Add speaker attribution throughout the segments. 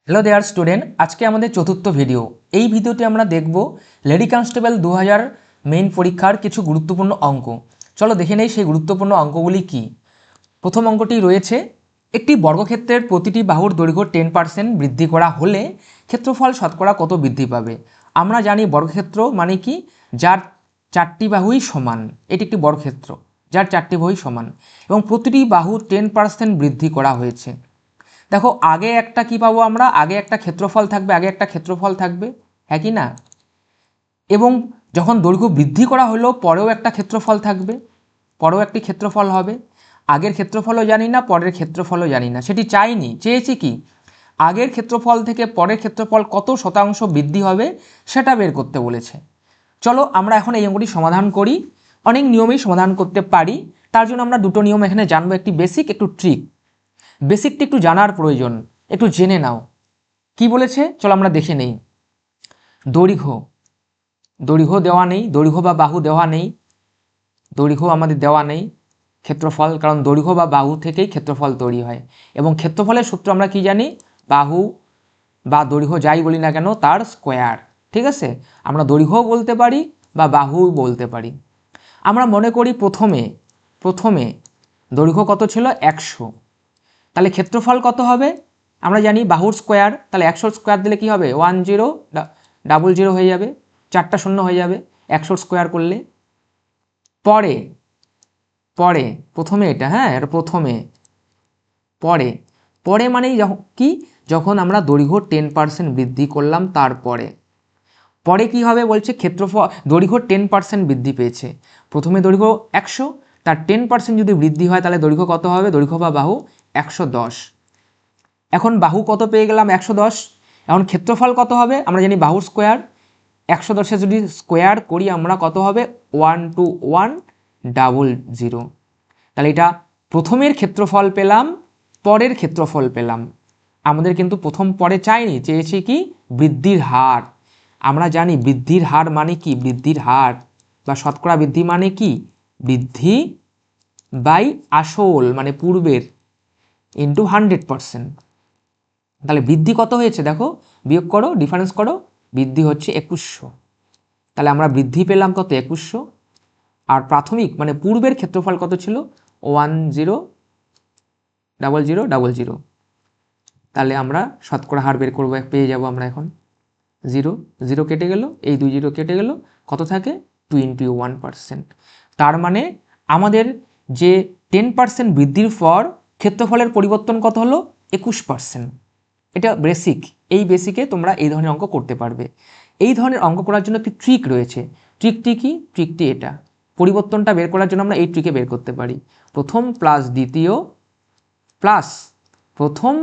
Speaker 1: Hello দেয়ার student, আজকে আমাদের চতুর্থ ভিডিও। এই ভিডিওতে আমরা দেখব লেডি কনস্টেবল 2000 মেইন পরীক্ষার কিছু গুরুত্বপূর্ণ অঙ্ক। চলো দেখে নেই সেই গুরুত্বপূর্ণ অঙ্কগুলি কি। প্রথম অঙ্কটি রয়েছে, একটি বর্গক্ষেত্রের প্রতিটি বাহুর দৈর্ঘ্য 10% বৃদ্ধি করা হলে ক্ষেত্রফল শতকরা কত বৃদ্ধি পাবে। আমরা জানি বর্গক্ষেত্র মানে কি, যার চারটি বাহুই সমান। এটি একটি বর্গক্ষেত্র যার চারটি বাহুই সমান এবং প্রতিটি বাহু 10% বৃদ্ধি করা হয়েছে। দেখো আগে একটা কি পাবো আমরা, আগে একটা ক্ষেত্রফল থাকবে, হ্যাঁ কি না। এবং যখন দৈর্ঘ্য বৃদ্ধি করা হলো পরেও একটা ক্ষেত্রফল থাকবে, পরেও একটি ক্ষেত্রফল হবে। আগের ক্ষেত্রফলও জানি না, পরের ক্ষেত্রফলও জানি না, সেটি চাইনি। চেয়েছি কি, আগের ক্ষেত্রফল থেকে পরের ক্ষেত্রফল কত শতাংশ বৃদ্ধি হবে সেটা বের করতে বলেছে। চলো আমরা এখন এই অঙ্কটি সমাধান করি। অনেক নিয়মেই সমাধান করতে পারি, তার জন্য আমরা দুটো নিয়ম এখানে জানবো, একটি বেসিক, একটু ট্রিক। বেসিকটি একটু জানার প্রয়োজন, একটু জেনে নাও কি বলেছে। চলো আমরা দেখে নেই। দৈর্ঘ্য দেওয়া নেই, দৈর্ঘ্য বা বাহু দেওয়া নেই, দৈর্ঘ্য আমাদের দেওয়া নেই। ক্ষেত্রফল, কারণ দৈর্ঘ্য বা বাহু থেকেই ক্ষেত্রফল তৈরি হয় এবং ক্ষেত্রফলের সূত্র আমরা কি জানি, বাহু বা দৈর্ঘ্য যাই বলি না কেন তার স্কোয়ার। ঠিক আছে, আমরা দৈর্ঘ্যও বলতে পারি বা বাহুও বলতে পারি। আমরা মনে করি প্রথমে দৈর্ঘ্য কত ছিল, 100। তাহলে ক্ষেত্রফল কত হবে, আমরা জানি বাহুর স্কোয়ার, তাহলে 100 স্কোয়ার দিলে কি হবে, 1000 হয়ে যাবে, 4টা শূন্য হয়ে যাবে 100 স্কোয়ার করলে। পরে প্রথমে এটা, হ্যাঁ এটা পরে মানেই কি, যখন আমরা দৈর্ঘ্য 10% বৃদ্ধি করলাম তারপরে পরে কি হবে বলছে, ক্ষেত্রফল দৈর্ঘ্য 10% বৃদ্ধি পেয়েছে। প্রথমে দৈর্ঘ্য 100, তার 10% যদি বৃদ্ধি হয় তাহলে দৈর্ঘ্য কত হবে, দৈর্ঘ্য বা বাহু 110। এখন বাহু কত পেয়ে গেলাম, 110। এখন ক্ষেত্রফল কত হবে, আমরা জানি বাহুর স্কোয়ার, 110 যদি স্কোয়ার করি আমরা কত হবে, 12100। তাহলে এটা প্রথমের ক্ষেত্রফল পেলাম, পরের ক্ষেত্রফল পেলাম। আমাদের কিন্তু প্রথম পরে চাইনি, চেয়েছি কি, বৃদ্ধির হার। আমরা জানি বৃদ্ধির হার মানে কি, বৃদ্ধির হার বা শতকরা বৃদ্ধি মানে কি, বৃদ্ধি বাই আসল মানে পূর্বের ইন্টু 100%। তাহলে বৃদ্ধি কত হয়েছে দেখো, বিয়োগ করো, ডিফারেন্স করো, বৃদ্ধি হচ্ছে 2100। তাহলে আমরা বৃদ্ধি পেলাম কত, 2100। আর প্রাথমিক মানে পূর্বের ক্ষেত্রফল কত ছিল, 10000000। তাহলে আমরা শতকরা হার বের করবো, পেয়ে যাব আমরা এখন 0 কেটে গেল, এই 2 0 কেটে গেল, কত থাকে 21%। তার মানে আমাদের যে 10% বৃদ্ধির পর ক্ষেত্রফলের পরিবর্তন কত হলো, 21%। এটা বেসিক, এই বেসিকে তোমরা এই ধরনের অঙ্ক করতে পারবে। এই ধরনের অঙ্ক করার জন্য একটি ট্রিক রয়েছে। ট্রিকটি কি, ট্রিকটি এটা, পরিবর্তনটা বের করার জন্য আমরা এই ট্রিকে বের করতে পারি। প্রথম প্লাস দ্বিতীয় প্লাস প্রথম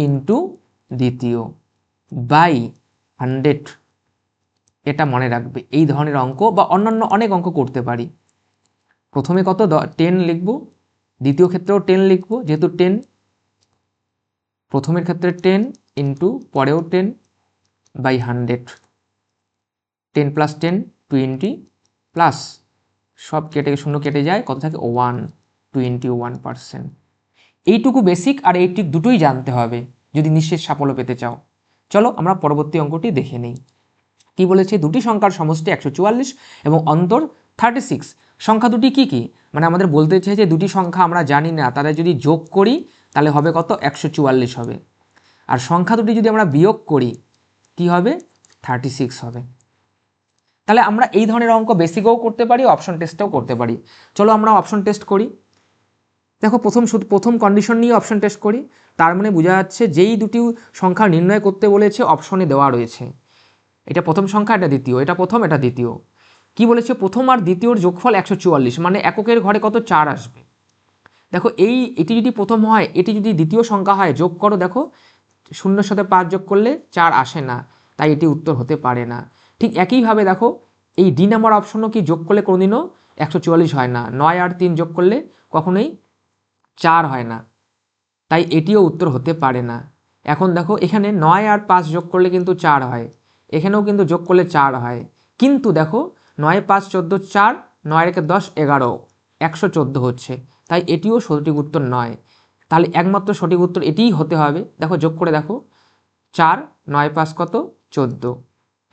Speaker 1: ইন্টু দ্বিতীয় বাই 100। এটা মনে রাখবে, এই ধরনের অঙ্ক বা অন্যান্য অনেক অঙ্ক করতে পারি। প্রথমে কত 10 লিখব, দ্বিতীয় ক্ষেত্রেও 10 লিখব, যেহেতু 10 প্রথমের ক্ষেত্রে 10 ইন্টু পরেও 10 বাই 100। 10 প্লাস 10 20 প্লাস সব কেটে শূন্য কেটে যায়, কত থাকে 121%। এইটুকু বেসিক আর এই ট্রিক দুটোই জানতে হবে যদি নিঃশেষ সাফল্য পেতে চাও। চলো আমরা পরবর্তী অঙ্কটি দেখে নেই। কি বলেছে, দুটি সংখ্যার সমষ্টি 144 এবং অন্তর 36। সংখ্যা দুটি কি কি, মানে আমাদের বলতে চাই যে দুটি সংখ্যা আমরা জানি না, তাদের যদি যোগ করি তাহলে হবে কত, 144 হবে। আর সংখ্যা দুটি যদি আমরা বিয়োগ করি কি হবে, 36 হবে। তাহলে আমরা এই ধরনের অঙ্ক বেসিকও করতে পারি, অপশন টেস্টও করতে পারি। চলো আমরা অপশন টেস্ট করি। দেখো প্রথম কন্ডিশন নিয়ে অপশন টেস্ট করি। তার মানে বোঝা যাচ্ছে যেই দুটি সংখ্যা নির্ণয় করতে বলেছে অপশনে দেওয়া রয়েছে। এটা প্রথম সংখ্যা, এটা দ্বিতীয়, এটা প্রথম, এটা দ্বিতীয়। কি বলেছে, প্রথম আর দ্বিতীয়র যোগফল 144, মানে এককের ঘরে কত, 4 আসবে। দেখো এটি যদি প্রথম হয়, এটি যদি দ্বিতীয় সংখ্যা হয়, যোগ করো, দেখো 0-এর সাথে 5 যোগ করলে 4 আসে না, তাই এটি উত্তর হতে পারে না। ঠিক একইভাবে দেখো এই ডি নাম্বার অপশনও কি যোগ করলে কোনোদিনও 144 হয় না, 9 আর 3 যোগ করলে কখনোই 4 হয় না, তাই এটিও উত্তর হতে পারে না। এখন দেখো এখানে 9 আর 5 যোগ করলে কিন্তু 4 হয়, এখানেও কিন্তু যোগ করলে 4 হয়, কিন্তু দেখো 9 5 14 4, 9 একে 10 11, 114 হচ্ছে, তাই এটিও সঠিক উত্তর নয়। তাহলে একমাত্র সঠিক উত্তর এটিই হতে হবে। দেখো যোগ করে দেখো, 4 9 5 কত 14,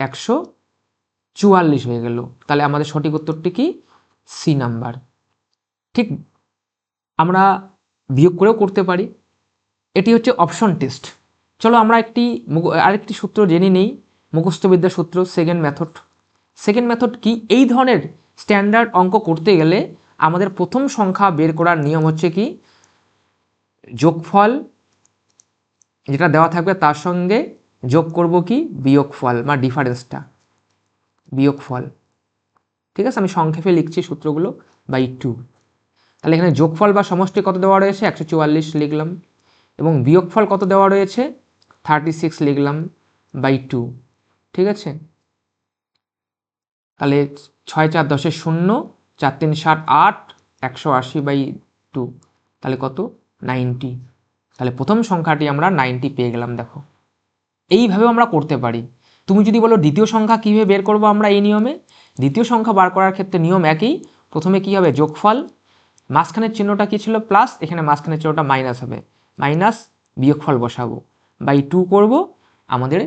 Speaker 1: 144 হয়ে গেল। তাহলে আমাদের সঠিক উত্তরটি কি সি নাম্বার। ঠিক আমরা বিয়োগ করেও করতে পারি, এটি হচ্ছে অপশন টেস্ট। চলো আমরা আরেকটি সূত্র জেনে নেই, মুখস্থবিদ্যার সূত্র, সেকেন্ড মেথড। সেকেন্ড মেথড কি? এই ধরনের স্ট্যান্ডার্ড অঙ্ক করতে গেলে আমাদের প্রথম সংখ্যা বের করার নিয়ম হচ্ছে কি, যোগফল যেটা দেওয়া থাকবে তার সঙ্গে যোগ করব কি বিয়োগফল বা ডিফারেন্সটা, বিয়োগফল। ঠিক আছে, আমি সংক্ষেপে লিখছি সূত্রগুলো, বাই 2। তাহলে এখানে যোগফল বা সমষ্টি কত দেওয়া রয়েছে 144 লিখলাম, এবং বিয়োগফল কত দেওয়া রয়েছে 36 লিখলাম, বাই 2। ঠিক আছে, তাহলে 6 4 10 0, 4 3 7 8, 180 বাই 2, তাহলে কত 90। তাহলে প্রথম সংখ্যাটি আমরা 90 পেয়ে গেলাম। দেখো এইভাবেও আমরা করতে পারি। তুমি যদি বলো দ্বিতীয় সংখ্যা কীভাবে বের করবো আমরা এই নিয়মে, দ্বিতীয় সংখ্যা বার করার ক্ষেত্রে নিয়ম একই। প্রথমে কি হবে, যোগফল, মাঝখানের চিহ্নটা কি ছিল প্লাস, এখানে মাঝখানের চিহ্নটা মাইনাস হবে, মাইনাস বিয়োগফল বসাবো, বাই 2 করব, আমাদের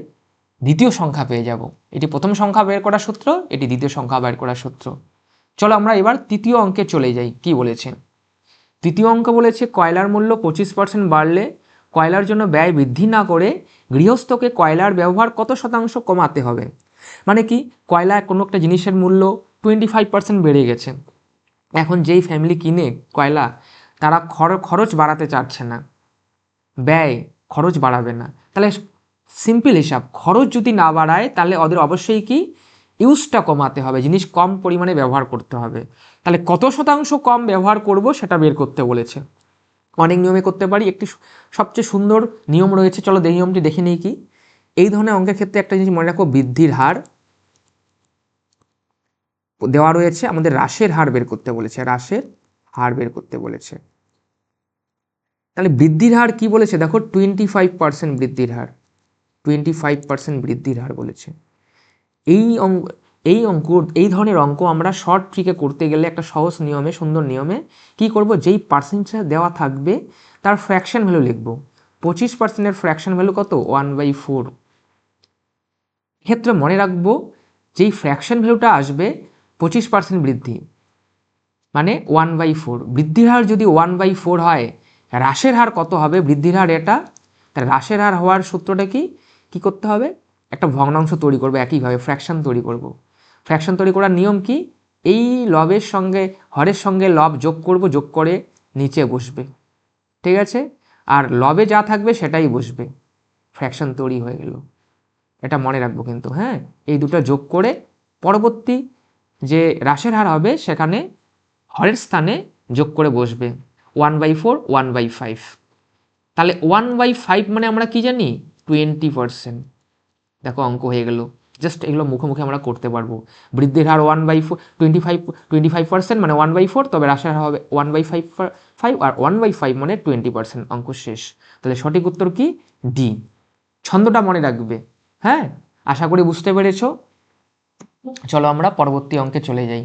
Speaker 1: দ্বিতীয় সংখ্যা পেয়ে যাব। এটি প্রথম সংখ্যা বের করার সূত্র, এটি দ্বিতীয় সংখ্যা বের করার সূত্র। চলো আমরা এবার তৃতীয় অঙ্কে চলে যাই। কি বলেছে তৃতীয় অঙ্ক? বলেছে কয়লার মূল্য 25% বাড়লে কয়লার জন্য ব্যয় বৃদ্ধি না করে গৃহস্থকে কয়লার ব্যবহার কত শতাংশ কমাতে হবে। মানে কি, কয়লা কোনো একটা জিনিসের মূল্য 25% বেড়ে গেছে, এখন যেই ফ্যামিলি কিনে কয়লা তারা খরচ বাড়াতে চাচ্ছে না, ব্যয় খরচ বাড়াবে না। তাহলে সিম্পল হিসাব, খরচ যদি না বাড়ায় তাহলে ওদের অবশ্যই কি ইউজটা কমাতে হবে, জিনিস কম পরিমাণে ব্যবহার করতে হবে। তাহলে কত শতাংশ কম ব্যবহার করব সেটা বের করতে বলেছে। অনেক নিয়মে করতে পারি, একটি সবচেয়ে সুন্দর নিয়ম রয়েছে, চলো এই নিয়মটি দেখে নিই। কি এই ধরনের অঙ্কের ক্ষেত্রে একটা জিনিস মনে রাখো, বৃদ্ধির হার দেওয়া রয়েছে, আমাদের হ্রাসের হার বের করতে বলেছে, হ্রাসের হার বের করতে বলেছে। তাহলে বৃদ্ধির হার কি বলেছে দেখো, 25% বৃদ্ধির হার, 25% বৃদ্ধির হার বলেছে। এই ধরনের অঙ্ক আমরা শর্ট ট্রিকে করতে গেলে একটা সহজ নিয়মে, সুন্দর নিয়মে কি করব, যেই পার্সেন্টেজ দেওয়া থাকবে তার ফ্র্যাকশন ভ্যালু লিখব। 25%-এর ফ্র্যাকশন ভ্যালু কত 1/4। ক্ষেত্রে মনে রাখবো যেই ফ্র্যাকশন ভ্যালুটা আসবে 25% বৃদ্ধি মানে 1/4, বৃদ্ধির হার যদি 1/4 হয়, হ্রাসের হার কত হবে, বৃদ্ধির হার এটা, তার হ্রাসের হার হওয়ার সূত্রটা কি করতে হবে, একটা ভগ্নাংশ তৈরি করবো, একইভাবে ফ্র্যাকশন তৈরি করব। ফ্র্যাকশন তৈরি করার নিয়ম কি, এই লবের সঙ্গে হরের সঙ্গে লব যোগ করব, যোগ করে নিচে বসবে। ঠিক আছে, আর লবে যা থাকবে সেটাই বসবে, ফ্র্যাকশন তৈরি হয়ে গেল। এটা মনে রাখবো কিন্তু, হ্যাঁ, এই দুটো যোগ করে পরবর্তী যে হ্রাসের হার হবে সেখানে হরের স্থানে যোগ করে বসবে 1/4, 1/5। তাহলে 1/5 মানে আমরা কি জানি 20%। দেখো অঙ্ক হয়ে গেল, জাস্ট এগুলো মুখে আমরা করতে পারবো। বৃদ্ধির হার 1/4, 25% মানে 1/4, তবে হ্রাসের হার হবে 1/5, আর 1/5 মানে 20%। অঙ্ক শেষ। তাহলে সঠিক উত্তর কি ডি। ছন্দটা মনে রাখবে, হ্যাঁ, আশা করি বুঝতে পেরেছো। চলো আমরা পরবর্তী অঙ্কে চলে যাই।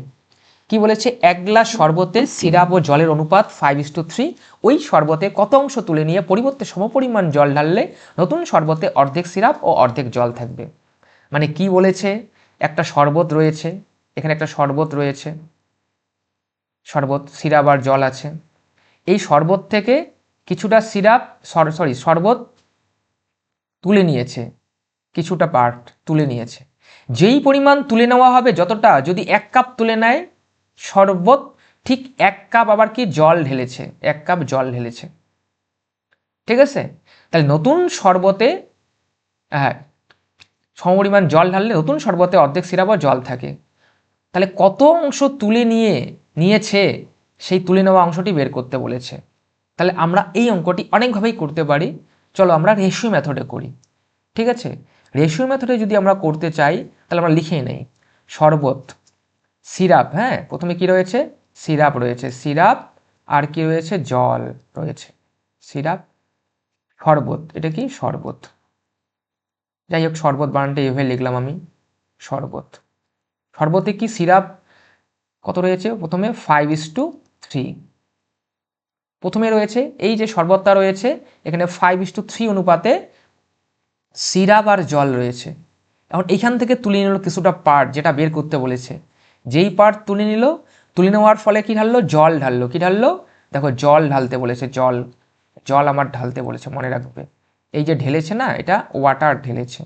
Speaker 1: কি বলেছে, 1 গ্লাস শরবতে সিরাপ ও জলের অনুপাত 5:3, ওই শরবতে কত অংশ তুলে নিয়ে পরিবর্তে সমপরিমাণ জল ঢাললে নতুন শরবতে অর্ধেক সিরাপ ও অর্ধেক জল থাকবে। মানে কি বলেছে, একটা শরবত রয়েছে, এখানে একটা শরবত রয়েছে, শরবত, সিরাপ আর জল আছে। এই শরবত থেকে কিছুটা শরবত তুলে নিয়েছে, কিছুটা পার্ট তুলে নিয়েছে। যেই পরিমাণ তুলে নেওয়া হবে, যতটা, যদি 1 কাপ তুলে নেয় শরবত, ঠিক 1 কাপ আবার কি জল ঢেলেছে, 1 কাপ জল ঢেলেছে। ঠিক আছে, তাহলে নতুন শরবতে সমপরিমাণ জল ঢাললে নতুন শরবতে অর্ধেক সিরাপ ও জল থাকে। তাহলে কত অংশ তুলে নিয়েছে সেই তুলে নেওয়া অংশটি বের করতে বলেছে। তাহলে আমরা এই অঙ্কটি অনেকভাবেই করতে পারি। চলো আমরা রেশিও মেথডে করি। ঠিক আছে, রেশিও মেথডে যদি আমরা করতে চাই তাহলে আমরা লিখেই নেই, শরবত, সিরাপ, হ্যাঁ, প্রথমে কি রয়েছে, সিরাপ রয়েছে, সিরাপ আর কি রয়েছে, জল রয়েছে, সিরাপ, শরবত, এটা কি শরবত, যাই হোক শরবত বানানটা এভাবে লিখলাম আমি, শরবত। শরবতে কি সিরাপ কত রয়েছে, প্রথমে 5:3, প্রথমে রয়েছে এই যে শরবতটা রয়েছে এখানে 5:3 অনুপাতে সিরাপ আর জল রয়েছে। এখন এইখান থেকে তুলে নিল কিছুটা পার্ট, যেটা বের করতে বলেছে। যেই পার্ট তুলে নিল, তুলে নেওয়ার ফলে কি ঢাললো? জল ঢাললো। কি ঢাললো? দেখো জল ঢালতে বলেছে, জল, জল আমার ঢালতে বলেছে, মনে রাখবে। এই যে ঢেলেছে না, এটা ওয়াটার ঢেলেছে।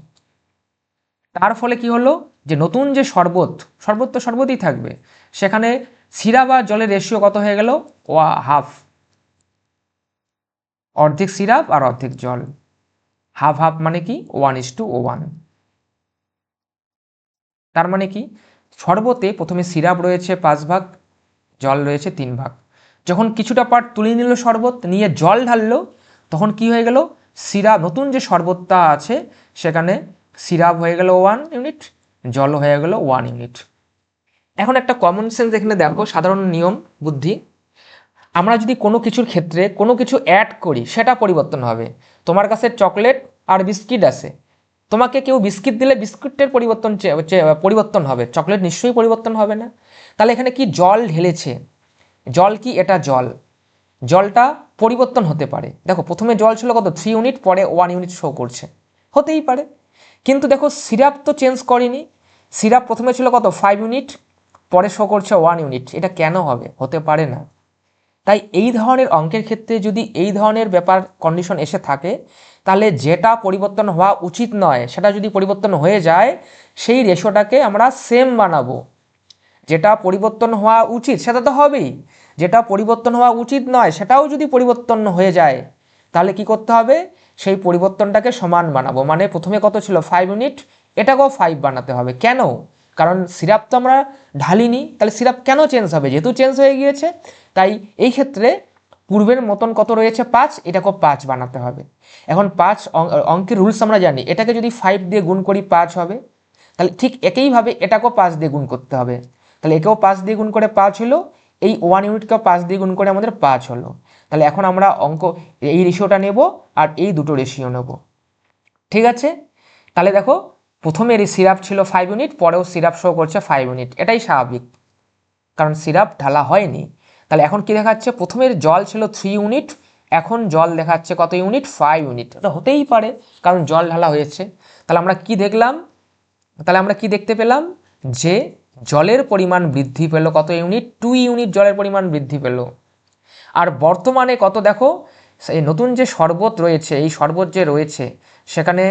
Speaker 1: তার ফলে কি হলো? যে নতুন যে শরবত, শরবত তো শরবতই থাকবে, সেখানে সিরাপ আর জলের রেশিও কত হয়ে গেল? হাফ। অর্ধেক সিরাপ আর অর্ধেক জল, হাফ হাফ মানে কি? 1:1। তার মানে কি? শরবতে প্রথমে সিরাপ রয়েছে 5 ভাগ, জল রয়েছে 3 ভাগ। যখন কিছুটা পার্ট তুলে নিল শরবত, নিয়ে জল ঢাললো, তখন কি হয়ে গেল? সিরাপ, নতুন যে শরবতটা আছে সেখানে সিরাপ হয়ে গেল 1 ইউনিট, জল হয়ে গেল 1 ইউনিট। এখন একটা কমন সেন্স এখানে দেখো, সাধারণ নিয়ম বুদ্ধি। আমরা যদি কোনো কিছুর ক্ষেত্রে কোনো কিছু অ্যাড করি, সেটা পরিবর্তন হবে। তোমার কাছে চকলেট আর বিস্কিট আছে, তোমাকে কেউ বিস্কিট দিলে বিস্কিটের পরিবর্তন হবে, চকলেট নিশ্চয়ই পরিবর্তন হবে না। তাহলে এখানে কি জল ঢেলেছে, জল কি? এটা জল, জলটা পরিবর্তন হতে পারে। দেখো প্রথমে জল ছিল কত? 3 ইউনিট, পরে 1 ইউনিট শো করছে, হতেই পারে। কিন্তু দেখো সিরাপ তো চেঞ্জ করেনি, সিরাপ প্রথমে ছিল কত? 5 ইউনিট, পরে শো করছে 1 ইউনিট। এটা কেন হবে? হতে পারে না। তাই এই ধরনের অঙ্কের ক্ষেত্রে যদি এই ধরনের ব্যাপার কন্ডিশন এসে থাকে, তাহলে যেটা পরিবর্তন হওয়া উচিত নয় সেটা যদি পরিবর্তন হয়ে যায়, সেই রেশোটাকে আমরা সেম বানাবো। যেটা পরিবর্তন হওয়া উচিত সেটা তো হবেই, যেটা পরিবর্তন হওয়া উচিত নয় সেটাও যদি পরিবর্তন হয়ে যায়, তাহলে কি করতে হবে? সেই পরিবর্তনটাকে সমান বানাবো। মানে প্রথমে কত ছিল? 5 ইউনিট, এটাকেও 5 বানাতে হবে। কেন? কারণ সিরাপ তো আমরা ঢালিনি, তাহলে সিরাপ কেন চেঞ্জ হবে? যেহেতু চেঞ্জ হয়ে গিয়েছে, তাই এই ক্ষেত্রে পূর্বের মতন কত রয়েছে? 5, এটাকেও 5 বানাতে হবে। এখন 5 অঙ্কের রুলস আমরা জানি, এটাকে যদি 5 দিয়ে গুণ করি 5 হবে, তাহলে ঠিক একইভাবে এটাকেও 5 দিয়ে গুণ করতে হবে। তাহলে একেও 5 দিয়ে গুণ করে 5 হলো, এই 1 ইউনিটকেও 5 দিয়ে গুণ করে আমাদের 5 হলো। তাহলে এখন আমরা এই রেশিওটা নেব আর এই দুটো রেশিও নেব, ঠিক আছে? তাহলে দেখো প্রথমের এই সিরাপ ছিল 5 ইউনিট, পরেও সিরাপ শো করছে 5 ইউনিট, এটাই স্বাভাবিক, কারণ সিরাপ ঢালা হয়নি। তাহলে এখন কি দেখাচ্ছে? প্রথমের জল ছিল 3 ইউনিট, এখন জল দেখাচ্ছে কত ইউনিট? 5 ইউনিট। এটা হতেই পারে, কারণ জল ঢালা হয়েছে। তাহলে আমরা কি দেখলাম? তাহলে আমরা কি দেখতে পেলাম? যে জলের পরিমাণ বৃদ্ধি পেল কত ইউনিট? 2 ইউনিট জলের পরিমাণ বৃদ্ধি পেল। আর বর্তমানে কত দেখো, এই নতুন যে শরবত রয়েছে, এই শরবত যে রয়েছে সেখানে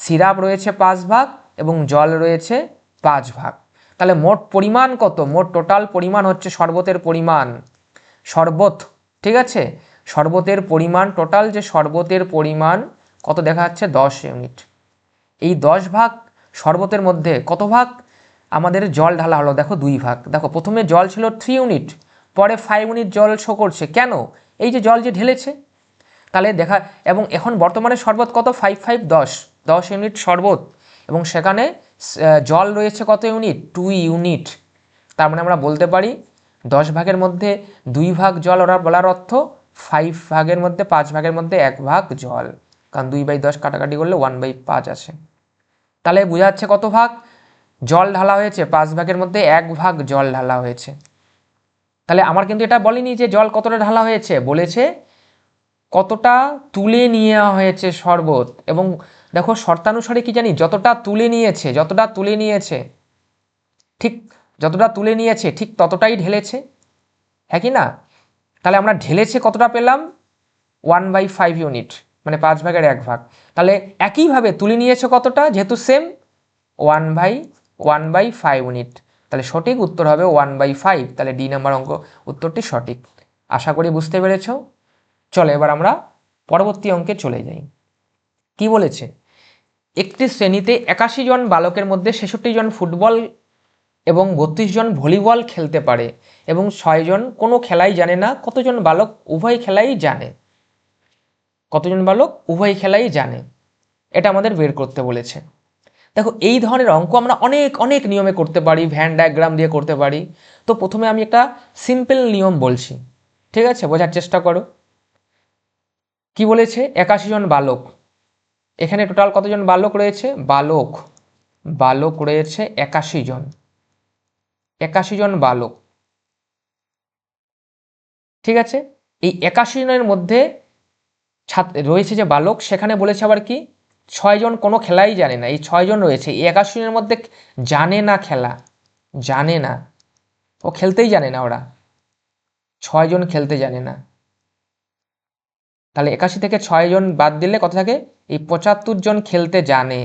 Speaker 1: সিরাপ রয়েছে 5 ভাগ এবং জল রয়েছে 5 ভাগ। তাহলে মোট পরিমাণ কত? মোট টোটাল পরিমাণ হচ্ছে শরবতের পরিমাণ, শরবত, ঠিক আছে? শরবতের পরিমাণ, টোটাল যে শরবতের পরিমাণ কত দেখা যাচ্ছে? 10 ইউনিট। এই 10 ভাগ শরবতের মধ্যে কত ভাগ আমাদের জল ঢালা হলো? দেখো 2 ভাগ। দেখো প্রথমে জল ছিল 3 ইউনিট, পরে 5 ইউনিট জল শো করছে। কেন? এই যে জল যে ঢেলেছে। তাহলে দেখা, এবং এখন বর্তমানে শরবত কত? 5 5 10, 10 ইউনিট শরবত, এবং সেখানে জল রয়েছে কত ইউনিট? 2 ইউনিট। তার মানে আমরা বলতে পারি 10 ভাগের মধ্যে 2 ভাগ জল, ওরা বলার অর্থ 5 ভাগের মধ্যে 5 ভাগের মধ্যে 1 ভাগ জল, কারণ 2/10 কাটাকাটি করলে 1/5 আসে। তাহলে বোঝা যাচ্ছে কত ভাগ জল ঢালা হয়েছে? 5 ভাগের মধ্যে 1 ভাগ জল ঢালা হয়েছে। তাহলে আমার কিন্তু এটা বলেনি যে জল কতটা ঢালা হয়েছে, বলেছে কতটা তুলে নেওয়া হয়েছে শরবত। এবং দেখো শর্তানুসারে কি জানি, যতটা তুলে নিয়েছে, যতটা তুলে নিয়েছে, ঠিক যতটা তুলে নিয়েছে ঠিক ততটাই ঢেলেছে, হ্যাঁ কি না? তাহলে আমরা ঢেলেছে কতটা পেলাম? 1/5 ইউনিট, মানে 5 ভাগের 1 ভাগ। তাহলে একইভাবে তুলে নিয়েছে কতটা? যেহেতু সেম, 1/5 ইউনিট। তাহলে সঠিক উত্তর হবে 1/5। তাহলে ডি নাম্বার অঙ্ক উত্তরটি সঠিক। আশা করি বুঝতে পেরেছ। চলো এবার আমরা পরবর্তী অঙ্কে চলে যাই। কি বলেছে? একটি শ্রেণীতে 81 জন বালকের মধ্যে 66 জন ফুটবল এবং 32 জন ভলিবল খেলতে পারে এবং 6 জন কোনো খেলাই জানে না। কতজন বালক উভয় খেলাই জানে? কতজন বালক উভয় খেলাই জানে? এটা আমাদের বের করতে বলেছে। দেখো এই ধরনের অঙ্ক আমরা অনেক অনেক নিয়মে করতে পারি, ভ্যান ডায়াগ্রাম দিয়ে করতে পারি। তো প্রথমে আমি একটা সিম্পল নিয়ম বলছি, ঠিক আছে? বোঝার চেষ্টা করো। কি বলেছে? 81 জন বালক, এখানে টোটাল কতজন বালক রয়েছে? বালক রয়েছে 81 জন, 81 জন বালক, ঠিক আছে? এই 81 জনের মধ্যে রয়েছে যে বালক, সেখানে বলেছে আবার কি ছয়জন কোনো খেলাই জানে না, এই ছয়জন রয়েছে, এই 81 জনের মধ্যে জানে না খেলা, জানে না, ও খেলতেই জানে না, ওরা ছয়জন খেলতে জানে না। তাহলে 81 থেকে 6 জন বাদ দিলে কত থাকে, এই 75 জন খেলতে জানে,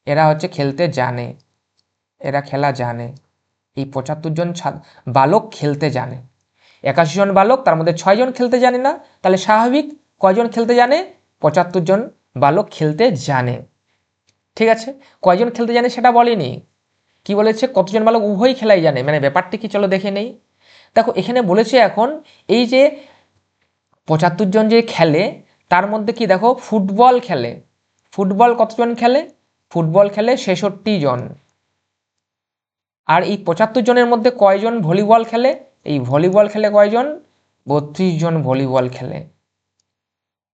Speaker 1: এরা হচ্ছে খেলতে জানে, এরা খেলা জানে, এই 75 জন বালক খেলতে জানে। 81 জন বালক, তার মধ্যে 6 জন খেলতে জানে না, তাহলে স্বাভাবিক কয়জন খেলতে জানে, 75 জন বালক খেলতে জানে। ঠিক আছে, কয়জন খেলতে জানে সেটা বলেনি, কি বলেছে, কতজন বালক উভয়ই খেলাই জানে, মানে ব্যাপারটি কি চলো দেখে নেই। দেখো এখানে বলেছে এখন এই যে 75 জন যে খেলে তার মধ্যে কি দেখো ফুটবল খেলে, ফুটবল কতজন খেলে, ফুটবল খেলে 66 জন। আর এই 75 জনের মধ্যে কয়জন ভলিবল খেলে, এই ভলিবল খেলে কয়জন, 32 জন ভলিবল খেলে।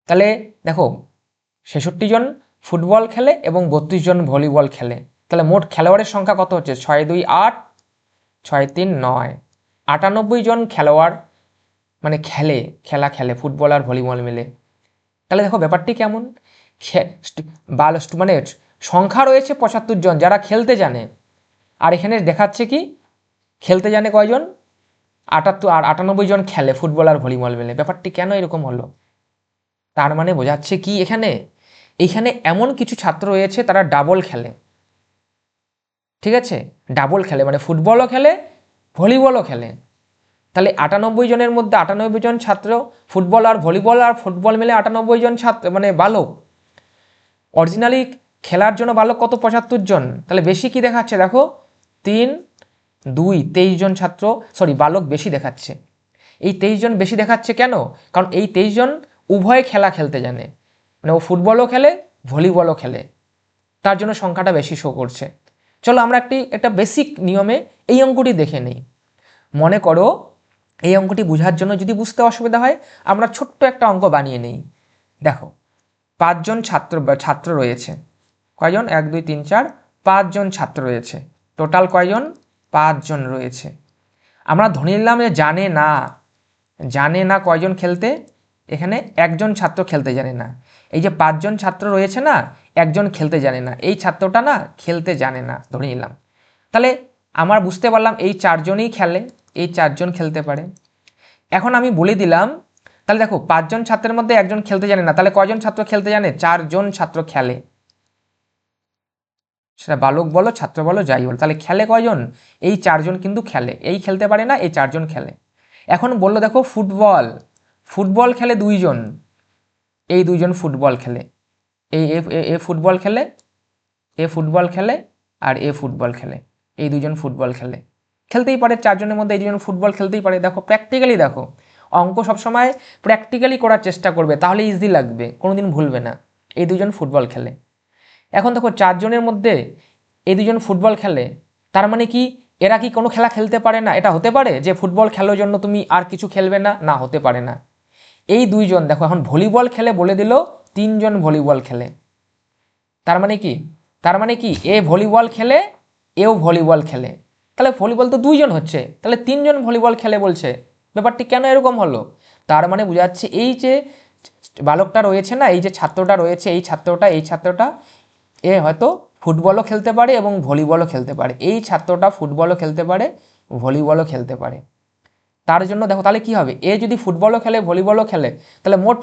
Speaker 1: তাহলে দেখো 66 জন ফুটবল খেলে এবং 32 জন ভলিবল খেলে, তাহলে মোট খেলোয়াড়ের সংখ্যা কত হচ্ছে, 6 2 8, 6 3 9, 98 জন খেলোয়াড় মানে খেলা খেলে ফুটবল আর ভলিবল মিলে। তাহলে দেখো ব্যাপারটি কেমন, মানে সংখ্যা রয়েছে 75 জন যারা খেলতে জানে, আর এখানে দেখাচ্ছে কি খেলতে জানে কয়জন, 78, আর 98 জন খেলে ফুটবল আর ভলিবল মিলে। ব্যাপারটি কেন এরকম হলো, তার মানে বোঝাচ্ছে কি এখানে এমন কিছু ছাত্র রয়েছে তারা ডাবল খেলে, ঠিক আছে, ডাবল খেলে মানে ফুটবলও খেলে ভলিবলও খেলে। তাহলে 98 জনের মধ্যে 98 জন ছাত্র ফুটবল আর ফুটবল মিলে 98 জন ছাত্র মানে বালক, অরিজিনালি খেলার জন্য বালক কত, 75 জন। তাহলে বেশি কি দেখাচ্ছে দেখো 3 2 23 জন ছাত্র, সরি বালক বেশি দেখাচ্ছে। এই 23 জন বেশি দেখাচ্ছে কেন, কারণ এই 23 জন উভয় খেলা খেলতে জানে, মানে ও ফুটবলও খেলে ভলিবলও খেলে, তার জন্য সংখ্যাটা বেশি শো করছে। চলো আমরা একটা বেসিক নিয়মে এই অঙ্কটি দেখে নেই। মনে করো এই অঙ্কটি বোঝার জন্য যদি বুঝতে অসুবিধা হয় আমরা ছোট্ট একটা অঙ্ক বানিয়ে নেই। দেখো 5 জন ছাত্র রয়েছে, কয়জন, 1 2 3 4, 5 জন ছাত্র রয়েছে, টোটাল কয়জন, 5 জন রয়েছে। আমরা ধরে নিলাম যে জানে না কয়জন খেলতে, এখানে একজন ছাত্র খেলতে জানে না। এই যে 5 জন ছাত্র রয়েছে না, একজন খেলতে জানে না, এই ছাত্রটা না খেলতে জানে না ধরে নিলাম। তাহলে আমরা বুঝতে পারলাম এই 4 জনই খেলে, এই 4 জন খেলতে পারে। এখন আমি বলে দিলাম, তাহলে দেখো 5 জন ছাত্রের মধ্যে একজন খেলতে জানে না, তাহলে কয়জন ছাত্র খেলতে জানে, 4 জন ছাত্র খেলে, সেটা বালক বলো ছাত্র বলো যাই বলো, তাহলে খেলে কয়জন, এই 4 জন কিন্তু খেলে, এই খেলতে পারে না, এই 4 জন খেলে। এখন বললো দেখো ফুটবল খেলে 2 জন, এই 2 জন ফুটবল খেলে, এই এ ফুটবল খেলে, এ ফুটবল খেলে আর এ ফুটবল খেলে, এই 2 জন ফুটবল খেলতেই পারে, 4 জনের মধ্যে এই 2 জন ফুটবল খেলতেই পারে। দেখো প্র্যাকটিক্যালি দেখো, অঙ্ক সবসময় প্র্যাকটিক্যালি করার চেষ্টা করবে, তাহলে ইজি লাগবে, কোনোদিন ভুলবে না। এই 2 জন ফুটবল খেলে। এখন দেখো 4 জনের মধ্যে এই 2 জন ফুটবল খেলে, তার মানে কি এরা কি কোনো খেলা খেলতে পারে না, এটা হতে পারে যে ফুটবল খেলার জন্য তুমি আর কিছু খেলবে না, না হতে পারে না। এই 2 জন দেখো এখন ভলিবল খেলে বলে দিল 3 জন ভলিবল খেলে, তার মানে কি এ ভলিবল খেলে এও ভলিবল খেলে, তাহলে ভলিবল তো 2 জন হচ্ছে, তাহলে 3 জন ভলিবল খেলে বলছে। ব্যাপারটি কেন এরকম হলো, তার মানে বোঝাচ্ছে এই যে বালকটা রয়েছে না, এই যে ছাত্রটা রয়েছে, এই ছাত্রটা এ হয়তো ফুটবলও খেলতে পারে এবং ভলিবলও খেলতে পারে, এই ছাত্রটা ফুটবলও খেলতে পারে ভলিবলও খেলতে পারে। তার জন্য দেখো তাহলে কি হবে, এ যদি ফুটবলও খেলে ভলিবলও খেলে, তাহলে মোট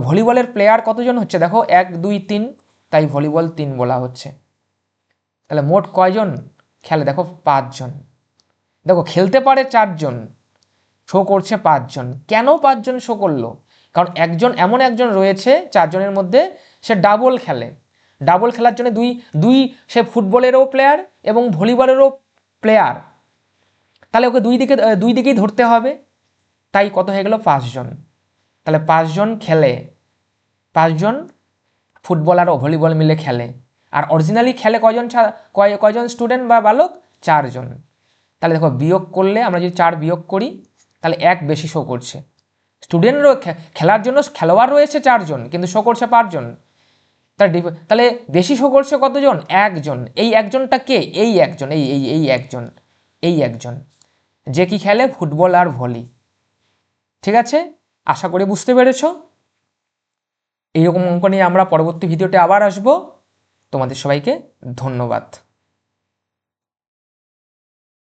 Speaker 1: ভলিবলের প্লেয়ার কতজন হচ্ছে দেখো 1 2 3, তাই ভলিবল 3 বলা হচ্ছে। তাহলে মোট কয়জন খেলে দেখো 5 জন। দেখো খেলতে পারে 4 জন, শো করছে 5 জন। কেন 5 জন শো করলো, কারণ এমন একজন রয়েছে 4 জনের মধ্যে সে ডাবল খেলে, ডাবল খেলার জন্য দুই সে ফুটবলেরও প্লেয়ার এবং ভলিবলেরও প্লেয়ার, তাহলে ওকে দুই দিকেই ধরতে হবে, তাই কত হয়ে গেল 5 জন। তাহলে 5 জন খেলে, 5 জন ফুটবল আর ভলিবল মিলে খেলে, আর অরিজিনালি খেলে কয়জন স্টুডেন্ট বা বালক, 4 জন। তাহলে দেখো বিয়োগ করলে আমরা যদি 4 বিয়োগ করি তাহলে 1 বেশি শো করছে, স্টুডেন্টরও খেলার জন্য খেলোয়াড় রয়েছে 4 জন কিন্তু শো করছে 5 জন, তাহলে বেশি শো করছে কতজন, 1 জন। এই একজনটা কে, এই একজন, এই একজন যে কি খেলে ফুটবল আর ভলি। ঠিক আছে, আশা করি বুঝতে পেরেছো। এইরকম অঙ্ক নিয়ে আমরা পরবর্তী ভিডিওতে আবার আসবো। তোমাদের সবাইকে ধন্যবাদ।